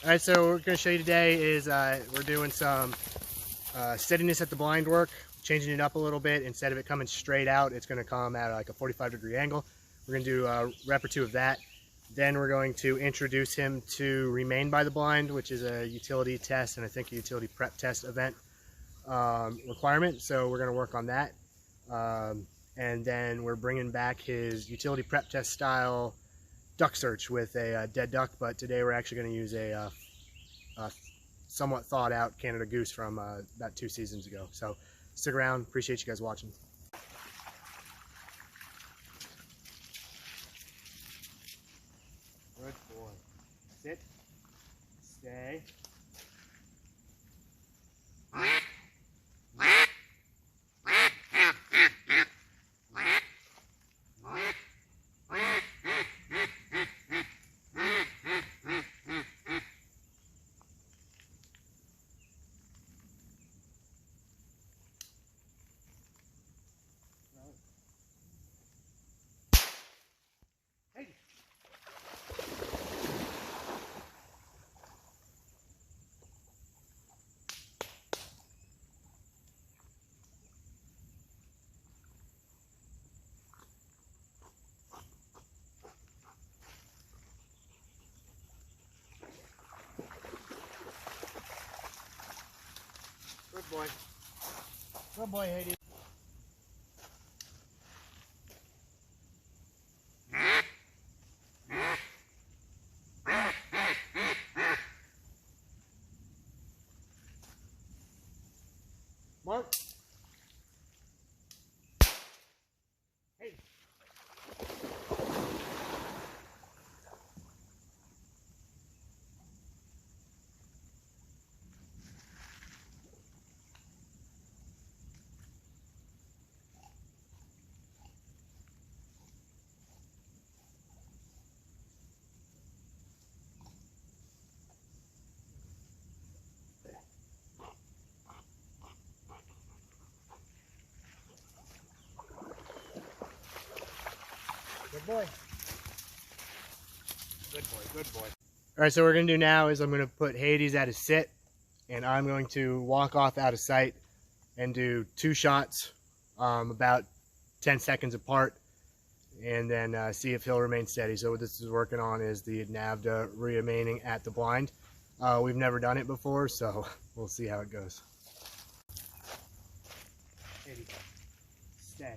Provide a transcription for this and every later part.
All right, so what we're going to show you today is we're doing some steadiness at the blind work, changing it up a little bit. Instead of it coming straight out, it's going to come at like a 45-degree angle. We're going to do a rep or two of that. Then we're going to introduce him to remain by the blind, which is a utility test and I think a utility prep test event requirement. So we're going to work on that. And then we're bringing back his utility prep test style duck search with a dead duck, but today we're actually going to use a somewhat thawed out Canada goose from about 2 seasons ago. So stick around, appreciate you guys watching. Good boy. Sit, stay. Good boy. Good boy, Hades. Mark. Hey. Good boy. Good boy, good boy. All right, so what we're gonna do now is I'm gonna put Hades at a sit, and I'm going to walk off out of sight and do 2 shots about 10 seconds apart, and then see if he'll remain steady. So what this is working on is the NAVDA remaining at the blind. We've never done it before, so we'll see how it goes. Hades, stay.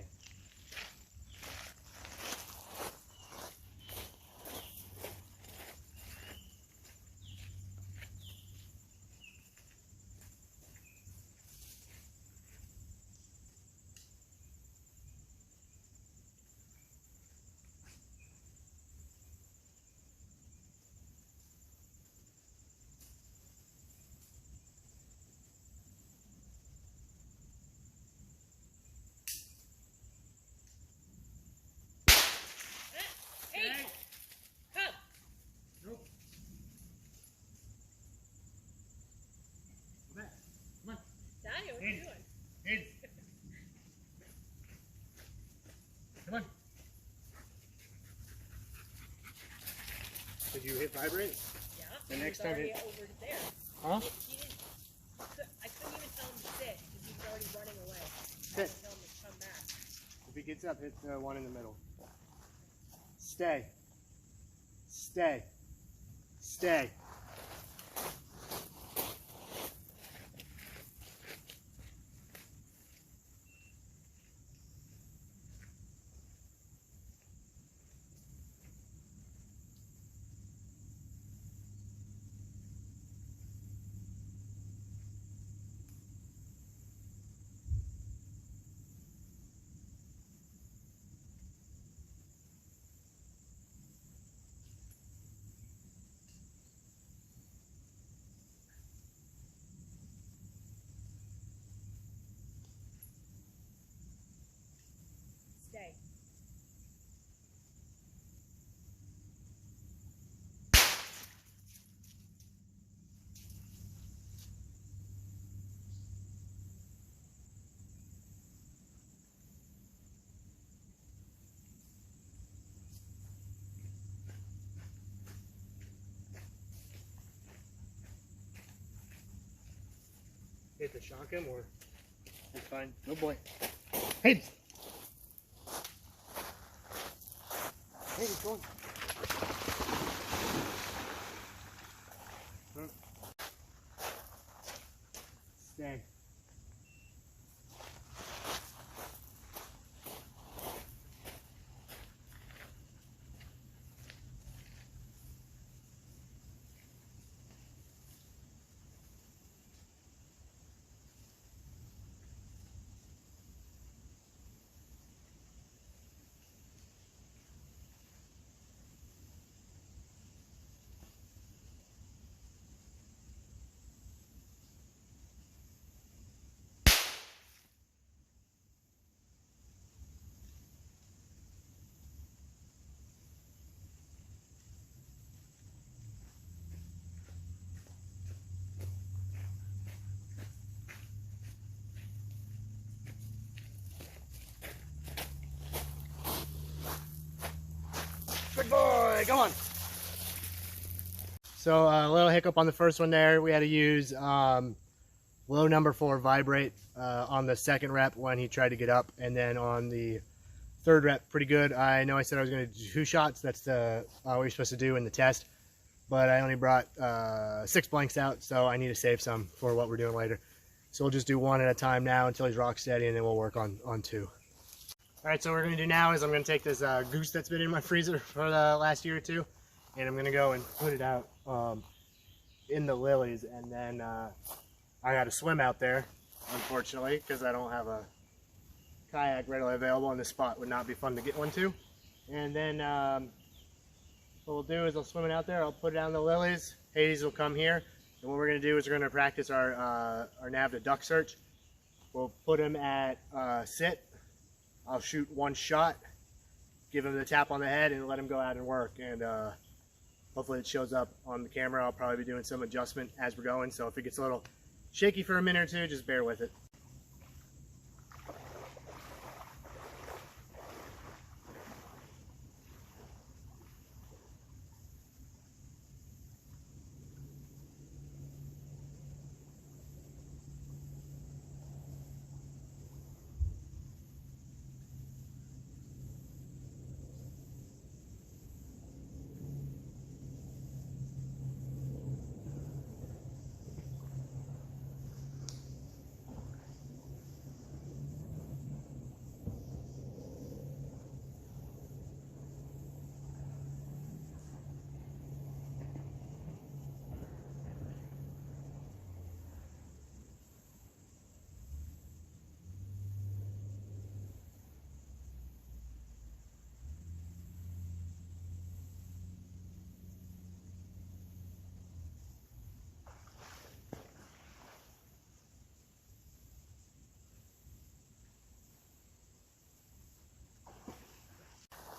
What are you doing? Hades. Come on. Did you hit vibrate? Yeah. The next time already over there. Huh? He didn't. I couldn't even tell him to sit because he was already running away. Sit. I had to tell him to come back. If he gets up, hit the one in the middle. Stay. Stay. Stay. hit to shock him, or it's fine. No boy. Hades! Hades, go on. Stay. Good boy, come on. So a little hiccup on the first one there. We had to use low number 4 vibrate on the second rep when he tried to get up, and then on the third rep, pretty good. I know I said I was going to do 2 shots. That's what you're supposed to do in the test, but I only brought 6 blanks out, so I need to save some for what we're doing later. So we'll just do 1 at a time now until he's rock steady, and then we'll work on 2. All right, so what we're going to do now is I'm going to take this goose that's been in my freezer for the last year or 2, and I'm going to go and put it out in the lilies, and then I got to swim out there, unfortunately, because I don't have a kayak readily available, and this spot would not be fun to get one to. And then what we'll do is I'll swim it out there, I'll put it out in the lilies, Hades will come here, and what we're going to do is we're going to practice our nav to duck search. We'll put him at sit. I'll shoot 1 shot, give him the tap on the head, and let him go out and work. And hopefully it shows up on the camera. I'll probably be doing some adjustment as we're going, so if it gets a little shaky for a minute or 2, just bear with it.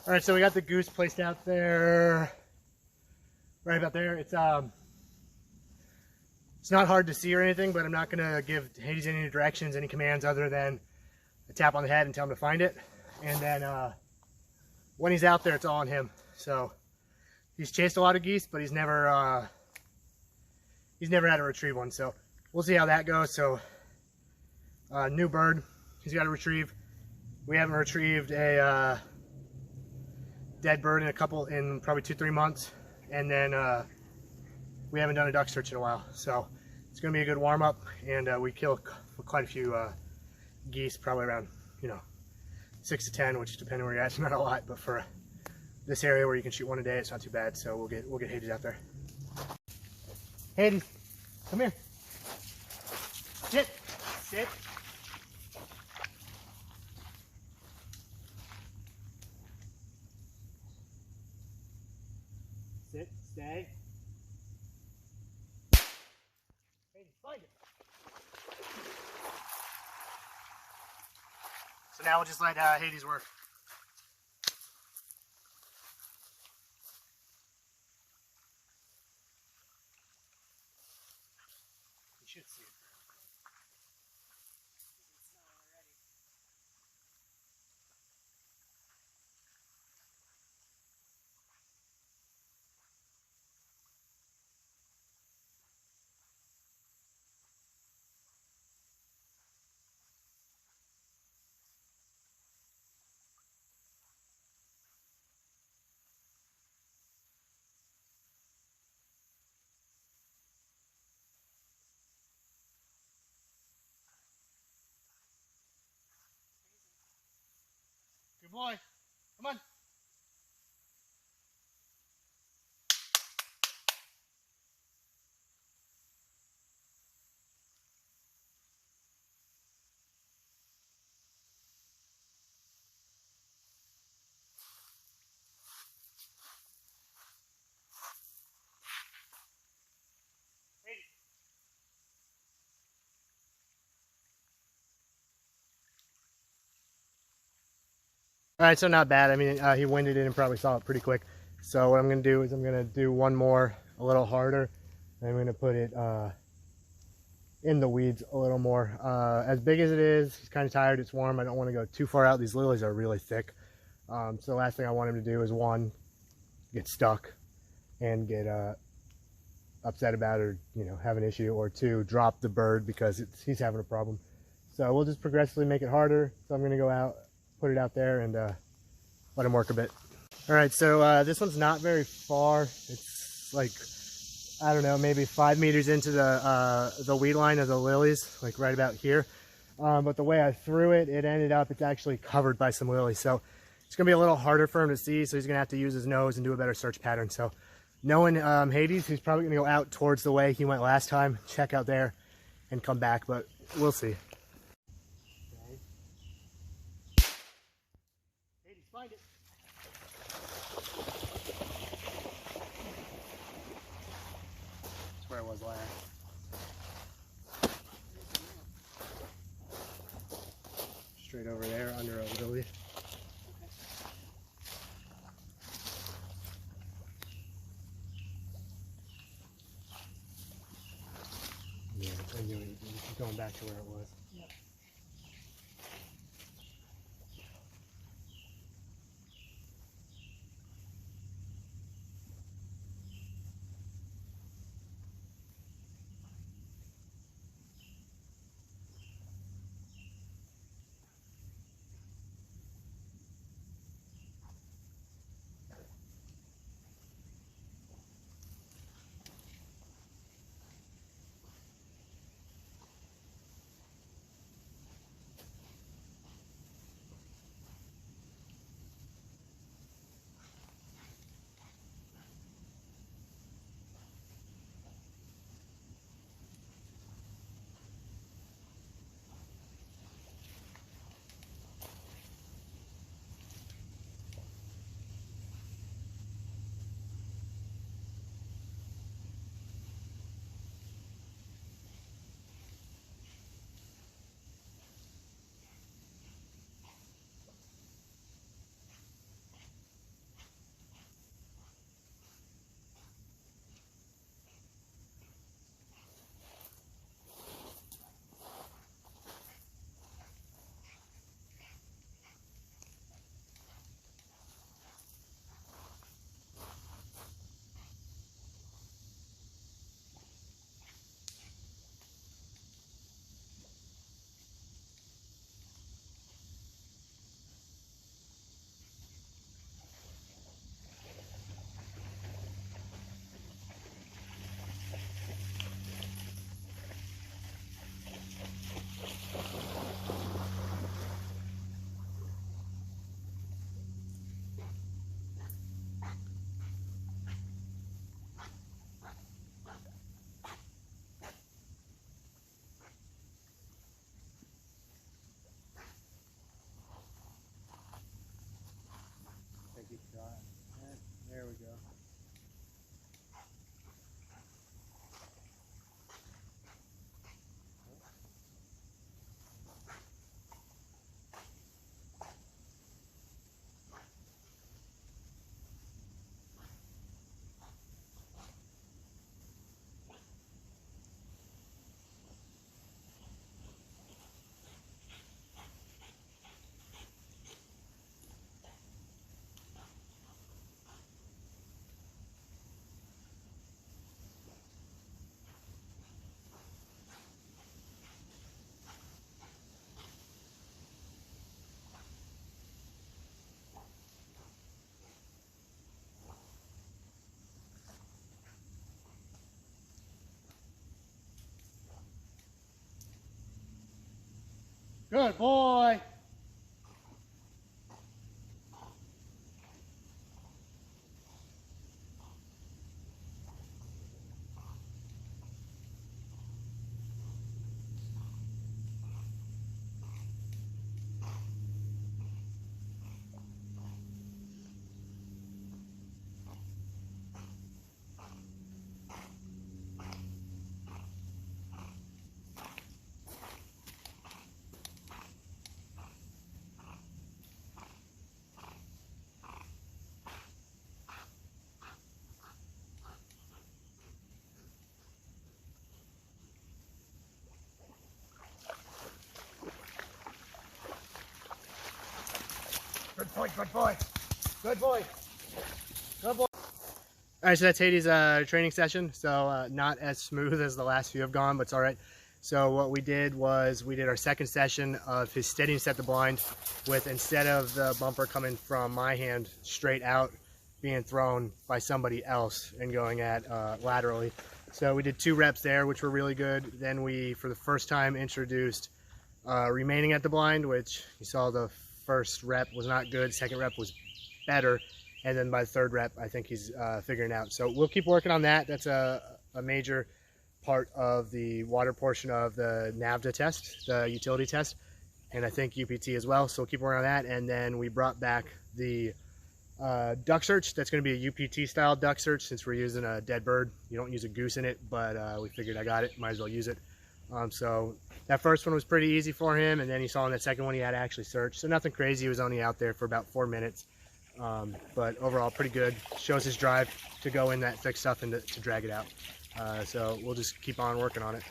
All right, so we got the goose placed out there, right about there. It's not hard to see or anything, but I'm not gonna give Hades any directions, any commands other than a tap on the head and tell him to find it. And then when he's out there, it's all on him. So he's chased a lot of geese, but he's never had to retrieve one. So we'll see how that goes. So new bird, he's got to retrieve. We haven't retrieved a dead bird in probably 2-3 months, and then we haven't done a duck search in a while, so it's going to be a good warm-up. And we kill quite a few geese, probably around 6 to 10, which depending where you're at is not a lot, but for this area where you can shoot 1 a day, it's not too bad. So we'll get Hades out there. Hades, come here. Sit. Sit, stay. Hades, find it. So now we'll just let Hades work. You should see it. Good boy. Come on. All right, so not bad. I mean, he winded it and probably saw it pretty quick. So what I'm going to do is I'm going to do one more a little harder. And I'm going to put it in the weeds a little more. As big as it is, he's kind of tired. It's warm. I don't want to go too far out. These lilies are really thick. So the last thing I want him to do is, one, get stuck and get upset about it, or have an issue, or two, drop the bird because he's having a problem. So we'll just progressively make it harder. So I'm going to go out, put it out there, and let him work a bit. All right, so this one's not very far. It's like, I don't know, maybe 5 meters into the weed line of the lilies, like right about here. But the way I threw it, it ended up, it's actually covered by some lilies. So it's gonna be a little harder for him to see, so he's gonna have to use his nose and do a better search pattern. So knowing Hades, he's probably gonna go out towards the way he went last time, check out there, and come back, but we'll see. Hades, find it. That's where it was last. Straight over there, under a lily. Yeah, I knew it. He's going back to where it was. Yep. Take each shot. There we go. Good boy. boy, good boy. Good boy. Good boy. All right, so that's Hades' training session. So not as smooth as the last few have gone, but it's all right. So what we did was we did our second session of his steadiness at the blind with, instead of the bumper coming from my hand straight out, being thrown by somebody else and going at laterally. So we did 2 reps there, which were really good. Then we, for the first time, introduced remaining at the blind, which you saw the first rep was not good. Second rep was better. And then by the 3rd rep, I think he's figuring out. So we'll keep working on that. That's a major part of the water portion of the NAVDA test, the utility test, and I think UPT as well. So we'll keep working on that. And then we brought back the duck search. That's going to be a UPT style duck search since we're using a dead bird. You don't use a goose in it, but we figured I got it. Might as well use it. So that first one was pretty easy for him, and then you saw in that second one he had to actually search. So nothing crazy. He was only out there for about 4 minutes. But overall pretty good. Shows his drive to go in that thick stuff and to drag it out. So we'll just keep on working on it.